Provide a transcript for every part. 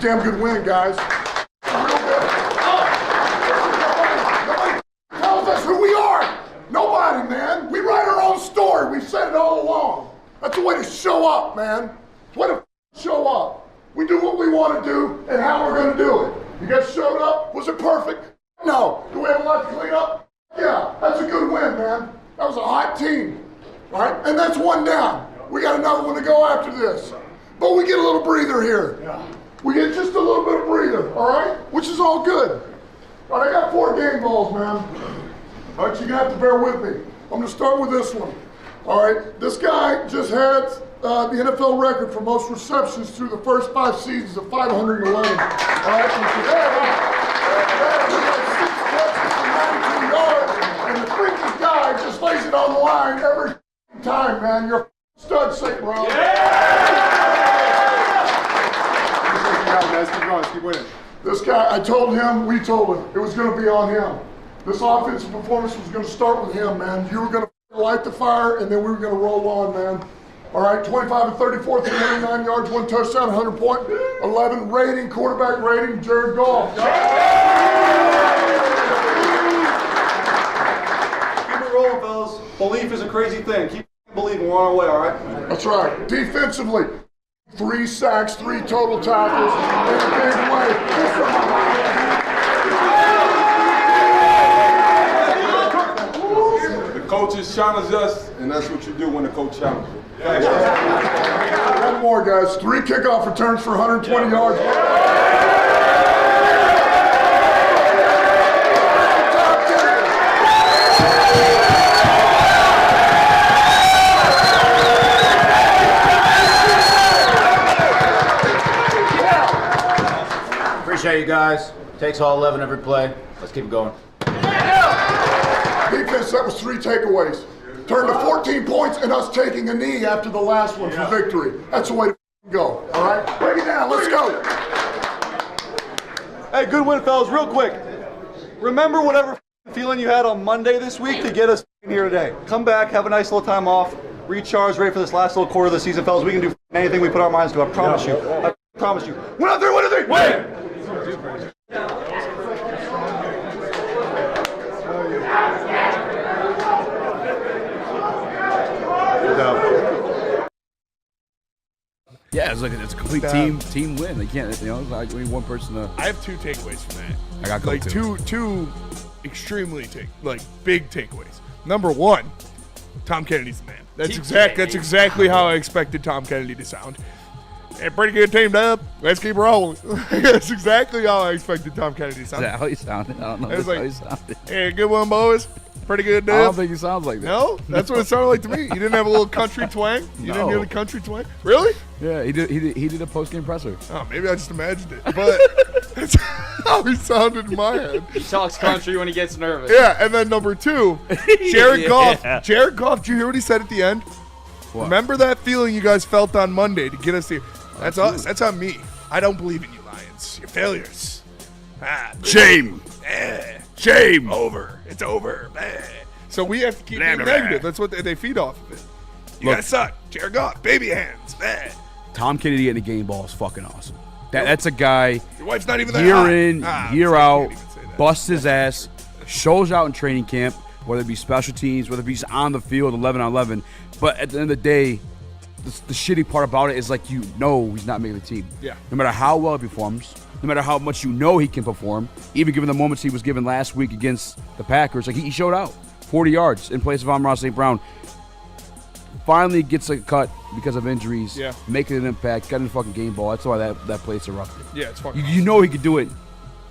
a damn good win, guys. Real good. Nobody tells us who we are. Nobody, man. We write our own story. We've said it all along. That's the way to show up, man. It's the way to show up. We do what we want to do and how we're going to do it. You guys showed up. Was it perfect? No. Do we have a lot to clean up? Yeah, that's a good win, man. That was a hot team. All right? And that's one down. We got another one to go after this. But we get a little breather here. We get just a little bit of breather, all right? Which is all good. All right, I got 4 game balls, man. All right, you're going to have to bear with me. I'm going to start with this one. All right, this guy just had the NFL record for most receptions through the first 5 seasons of 511. All right, and today, he had 6 catches for 92 yards, and the freaking guy just lays it on the line every time, man. You're a stud, St. Brown. Guys, keep going, keep winning. This guy, we told him, it was going to be on him. This offensive performance was going to start with him, man. You were going to light the fire, and then we were going to roll on, man. All right, 25 and 34, 399 yards, 1 touchdown, 100.11 rating, quarterback rating, Jared Goff. Keep it rolling, fellas. Belief is a crazy thing. Keep believing. We're on our way, all right? That's right. Defensively, 3 sacks, 3 total tackles, in a big way. The coaches challenge us, and that's what you do when the coach challenges you. One more, guys. 3 kickoff returns for 120 yards. Appreciate you guys. Takes all 11 every play. Let's keep it going. Defense, that was 3 takeaways. Turned to 14 points and us taking a knee after the last one for victory. That's the way to go. All right? Break it down. Let's go. Hey, good win, fellas. Real quick. Remember whatever feeling you had on Monday this week to get us here today. Come back, have a nice little time off, recharge, ready for this last little quarter of the season, fellas. We can do anything we put our minds to. I promise you. I promise you. 1 out 3, 1 out 3. Win! Yeah, it's a complete team win. They can't, it's like we need one person to. I have 2 takeaways from that. I got like two extremely big takeaways. Number 1, Tom Kennedy's the man. That's exactly how I expected Tom Kennedy to sound. A pretty good team, Dub. Let's keep rolling. That's exactly how I expected Tom Kennedy to sound. Is that how he sounded? I don't know. That's how he sounded. Hey, good one, boys. Pretty good, Dub. I don't think he sounds like that. No? That's what it sounded like to me. You didn't have a little country twang? You didn't hear the country twang? Really? Yeah, he did a post-game presser. Oh, maybe I just imagined it. But that's how he sounded in my head. He talks country when he gets nervous. Yeah, and then number 2, Jared Goff. Jared Goff, did you hear what he said at the end? What? Remember that feeling you guys felt on Monday to get us here? That's us. That's on me. I don't believe in you, Lions. You're failures. Shame. Shame. Over. It's over. So we have to keep being negative. That's what they feed off of it. You guys suck. Jared Goff, baby hands. Tom Kennedy getting a game ball is fucking awesome. That's a guy. Your wife's not even that year hot. in, year out, busts his ass, shows out in training camp, whether it be special teams, whether it be on the field, 11 on 11. But at the end of the day, the shitty part about it is like he's not making the team. Yeah. No matter how well he performs, no matter how much he can perform, even given the moments he was given last week against the Packers, like he showed out. 40 yards in place of Amon-Ra St. Brown. Finally gets a cut because of injuries. Yeah. Making an impact, got in the fucking game ball. That's why that place erupted. Yeah, it's fucking You know he could do it.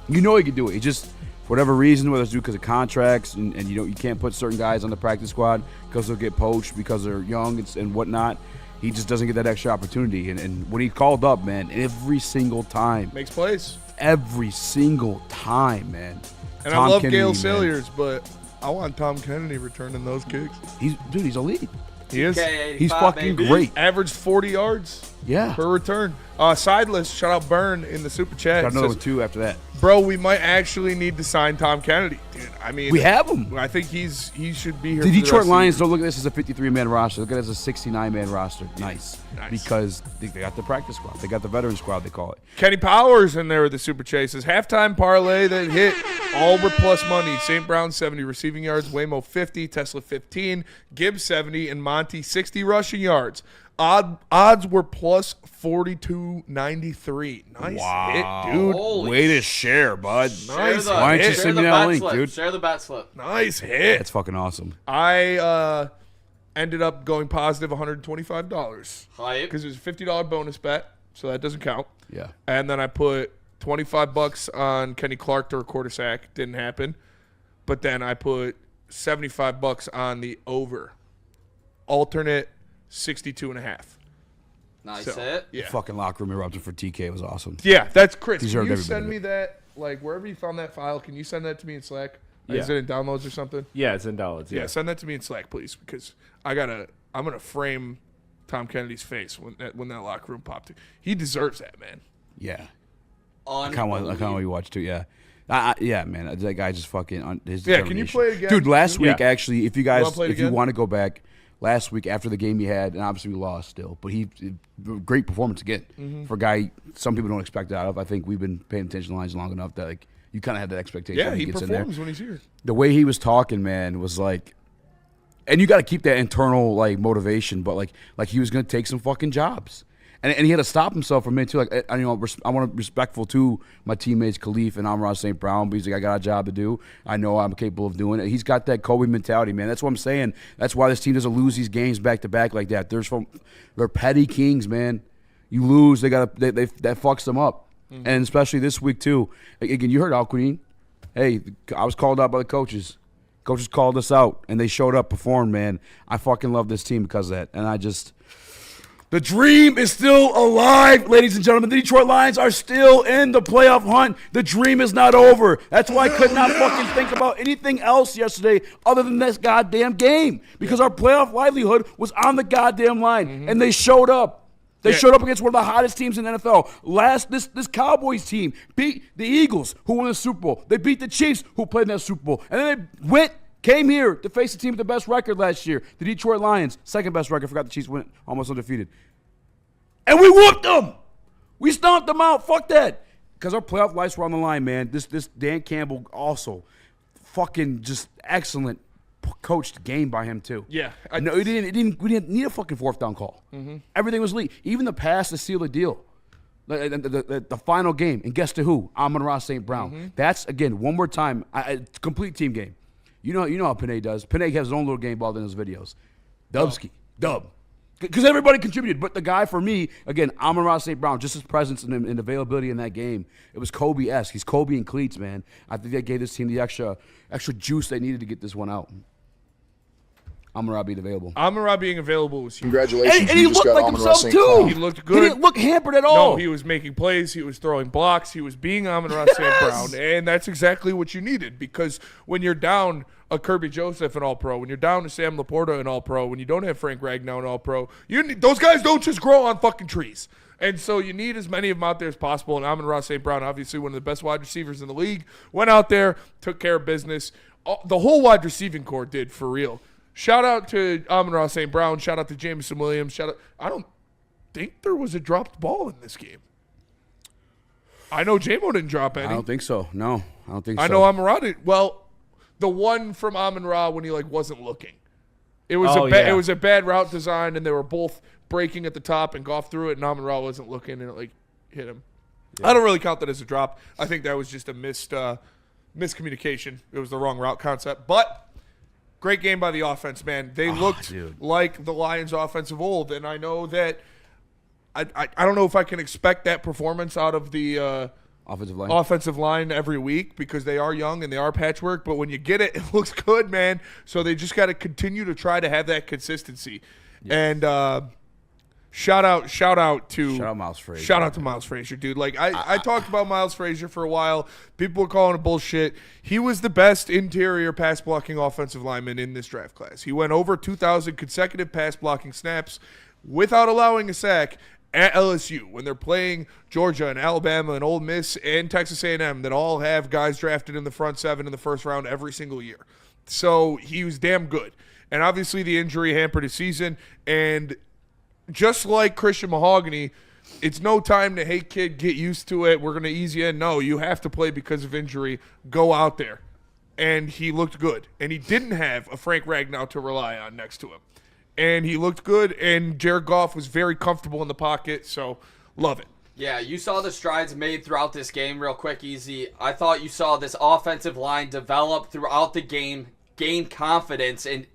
You know he could do it. He just, for whatever reason, whether it's due because of contracts and you can't put certain guys on the practice squad because they'll get poached because they're young and whatnot. He just doesn't get that extra opportunity. And when he called up, man, every single time. Makes plays. Every single time, man. And I love Gale Salyers, but I want Tom Kennedy returning those kicks. He's elite. He is. He's fucking great. Averaged 40 yards per return. Sideless, shout out Burn in the super chat. Got another 2 after that. Bro, we might actually need to sign Tom Kennedy, dude. I mean, We have him. I think he should be here. The for Detroit rest of Lions the don't look at this as a 53-man roster. Look at it as a 69-man roster. Nice. Because they got the practice squad. They got the veteran squad, they call it. Kenny Powers in there with the super chases. Halftime parlay that hit. All were plus money. St. Brown 70 receiving yards, Waymo 50, Tesla 15, Gibbs 70, and Monty 60 rushing yards. Odds were plus 42.93. Nice hit, dude. Holy Way to share, bud. Nice. Why don't you hit. send me that link, dude? Share the bat slip. Nice hit. That's fucking awesome. I ended up going positive $125 Hype. because it was a $50 bonus bet, so that doesn't count. Yeah. And then I put $25 on Kenny Clark to record a sack. Didn't happen. But then I put $75 on the over. Alternate 62.5. Nice So, hit. yeah. Fucking locker room eruption for TK was awesome. Yeah, that's Chris. Can Deserved you every bit send of me it. that, like, wherever you found that file, can you send that to me in Slack? Yeah. Is it in downloads or something? Yeah, it's in dollars. Yeah, send that to me in Slack, please, because I'm gonna frame Tom Kennedy's face when that locker room popped. He deserves that, man. Yeah. I kind of want to watch too. Yeah. Yeah, man. That guy just fucking his Yeah, can you determination. play it again? Dude, last week Yeah. actually, if you wanna guys play it if you again? want to go back, last week after the game he had, and obviously we lost still, but great performance again Mm-hmm. for a guy some people don't expect that out of. I think we've been paying attention to lines long enough that like you kind of had that expectation. Yeah, when he gets in there. performs when he's here. The way he was talking, man, was like, and you got to keep that internal like motivation, but like he was gonna take some fucking jobs, and he had to stop himself from it too. Like I want to be respectful to my teammates Khalif and Amon-Ra St. Brown, because like, I got a job to do. I know I'm capable of doing it. He's got that Kobe mentality, man. That's what I'm saying. That's why this team doesn't lose these games back to back like that. They're petty kings, man. You lose, they that fucks them up, and especially this week too. Again, you heard Al-Queen. Hey, I was called out by the coaches. Coaches called us out, and they showed up, performed, man. I fucking love this team because of that. And the dream is still alive, ladies and gentlemen. The Detroit Lions are still in the playoff hunt. The dream is not over. That's why I could not fucking think about anything else yesterday other than this goddamn game. Because our playoff livelihood was on the goddamn line, and they showed up. They showed up against one of the hottest teams in the NFL. This Cowboys team beat the Eagles, who won the Super Bowl. They beat the Chiefs, who played in that Super Bowl. And then they came here to face the team with the best record last year, the Detroit Lions. Second best record. Forgot the Chiefs went almost undefeated. And we whooped them. We stomped them out. Fuck that. Because our playoff lights were on the line, man. This Dan Campbell also fucking just excellent coached game by him too. Yeah, No, we didn't need a fucking fourth down call. Everything was lead. Even the pass to seal the deal. The final game, and guess to who? Amon-Ra St. Brown. That's again one more time. Complete team game. You know how Panay does. Panay has his own little game ball in his videos. Dub. Because everybody contributed, but the guy for me, again, Amon-Ra St. Brown, just his presence and availability in that game, it was Kobe-esque. He's Kobe and cleats, man. I think that gave this team the extra juice they needed to get this one out. Amon-Ra being available. Amon-Ra being available was huge. Congratulations. And he you just looked got like Amon-Ra himself St. too. Brown. He looked good. He didn't look hampered at all. No, he was making plays. He was throwing blocks. He was being Amon-Ra St. Brown. And that's exactly what you needed, because when you're down a Kirby Joseph and All-Pro, when you're down to Sam Laporta and All-Pro, when you don't have Frank Ragnow and All-Pro, those guys don't just grow on fucking trees. And so you need as many of them out there as possible. And Amon-Ra St. Brown, obviously one of the best wide receivers in the league, went out there, took care of business. The whole wide receiving core did, for real. Shout out to Amon-Ra St. Brown. Shout out to Jameson Williams. I don't think there was a dropped ball in this game. I know J-Mo didn't drop any. I don't think so. No, I don't think so. I know Amon-Ra did. Well, the one from Amon-Ra when he wasn't looking. It was it was a bad route design, and they were both breaking at the top, and Goff threw it, and Amon-Ra wasn't looking, and it hit him. Yeah. I don't really count that as a drop. I think that was just a miscommunication. It was the wrong route concept, but great game by the offense, man. They looked like the Lions' offense of old, and I know that I don't know if I can expect that performance out of the offensive line every week, because they are young and they are patchwork, but when you get it, it looks good, man. So they just got to continue to try to have that consistency. Yes. And shout out to Miles Frazier. Shout out to Miles Frazier, dude. I talked about Miles Frazier for a while. People were calling it bullshit. He was the best interior pass blocking offensive lineman in this draft class. He went over 2,000 consecutive pass blocking snaps without allowing a sack. at LSU when they're playing Georgia and Alabama and Ole Miss and Texas A&M that all have guys drafted in the front 7 in the first round every single year. So he was damn good. And obviously the injury hampered his season. And just like Christian Mahogany, it's no time to, hey, kid, get used to it. We're going to ease you in. No, you have to play because of injury. Go out there. And he looked good. And he didn't have a Frank Ragnow to rely on next to him. And he looked good, and Jared Goff was very comfortable in the pocket, so love it. Yeah, you saw the strides made throughout this game real quick, easy. I thought you saw this offensive line develop throughout the game, gain confidence, and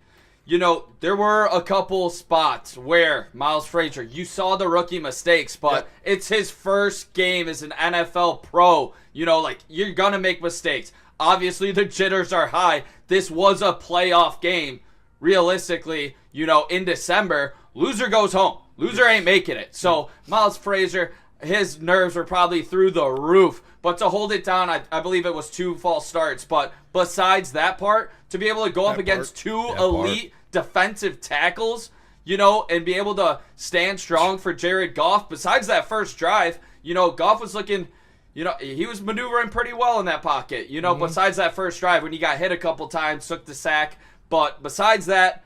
there were a couple spots where Miles Frazier, you saw the rookie mistakes, but it's his first game as an NFL pro. You're going to make mistakes. Obviously, the jitters are high. This was a playoff game. Realistically, in December, loser goes home. Loser ain't making it. So, Miles Frazier, his nerves were probably through the roof. But to hold it down, I believe it was 2 false starts. But besides that part, to be able to go up against 2 elite defensive tackles, and be able to stand strong for Jared Goff, besides that first drive, Goff was looking... he was maneuvering pretty well in that pocket. Besides that first drive when he got hit a couple times, took the sack. But besides that,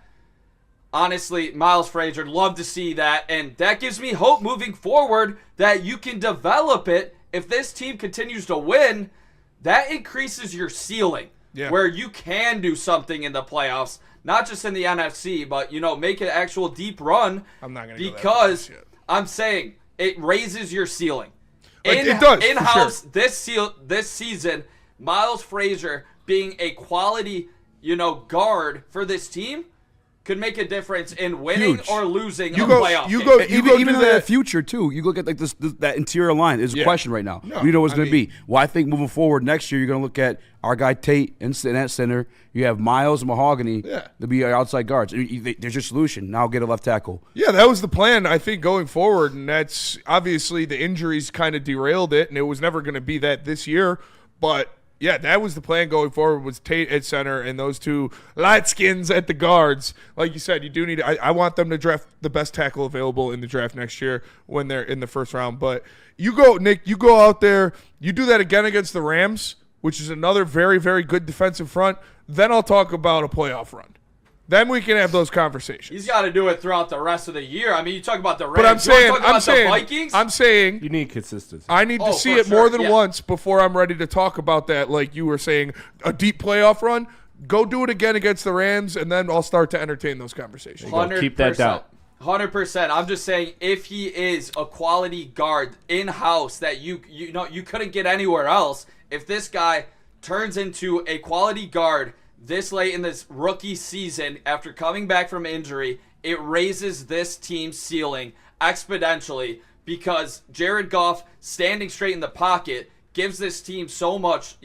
honestly, Miles Frazier, love to see that. And that gives me hope moving forward that you can develop it. If this team continues to win, that increases your ceiling. Yeah. Where you can do something in the playoffs. Not just in the NFC, but, make an actual deep run. I'm not going to because I'm saying it raises your ceiling. It does. In-house this season, Miles Frazier being a quality, guard for this team could make a difference in winning or losing a playoff game. Even in the future, too. You look at that interior line. There's a question right now. No, you know what's going to be. Well, I think moving forward next year, you're going to look at our guy Tate in that center. You have Miles and Mahogany to be our outside guards. There's your solution. Now get a left tackle. Yeah, that was the plan, I think, going forward. And that's obviously the injuries kind of derailed it, and it was never going to be that this year. But yeah, that was the plan going forward, was Tate at center and those 2 light skins at the guards. Like you said, you do need – I want them to draft the best tackle available in the draft next year when they're in the first round. But Nick, you go out there, you do that again against the Rams, which is another very, very good defensive front. Then I'll talk about a playoff run. Then we can have those conversations. He's got to do it throughout the rest of the year. I mean, you talk about the Rams. But I'm saying you need consistency. I need to see it more than once before I'm ready to talk about that. Like you were saying, a deep playoff run. Go do it again against the Rams, and then I'll start to entertain those conversations. 100%. Keep that down. 100%. I'm just saying, if he is a quality guard in-house that you couldn't get anywhere else, if this guy turns into a quality guard this late in this rookie season after coming back from injury, it raises this team's ceiling exponentially because Jared Goff standing straight in the pocket gives this team so much,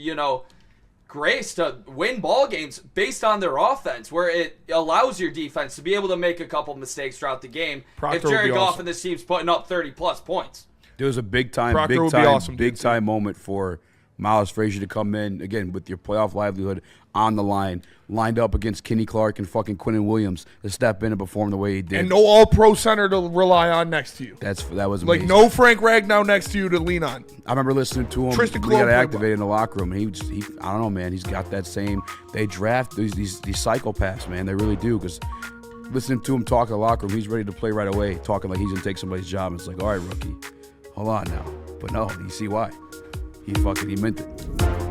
grace to win ball games based on their offense, where it allows your defense to be able to make a couple mistakes throughout the game. If Jared Goff and this team's putting up 30-plus points. There was a big time moment for Miles Frazier to come in, again, with your playoff livelihood on the line, lined up against Kenny Clark and fucking Quinnen Williams to step in and perform the way he did. And no all-pro center to rely on next to you. That was amazing. Like no Frank Ragnow next to you to lean on. I remember listening to him. We got activated in the locker room, and he I don't know, man. He's got that same. They draft these psychopaths, man. They really do. Because listening to him talk in the locker room, he's ready to play right away, talking like he's gonna take somebody's job. And it's like, all right, rookie, hold on now. But no, you see why? He meant it.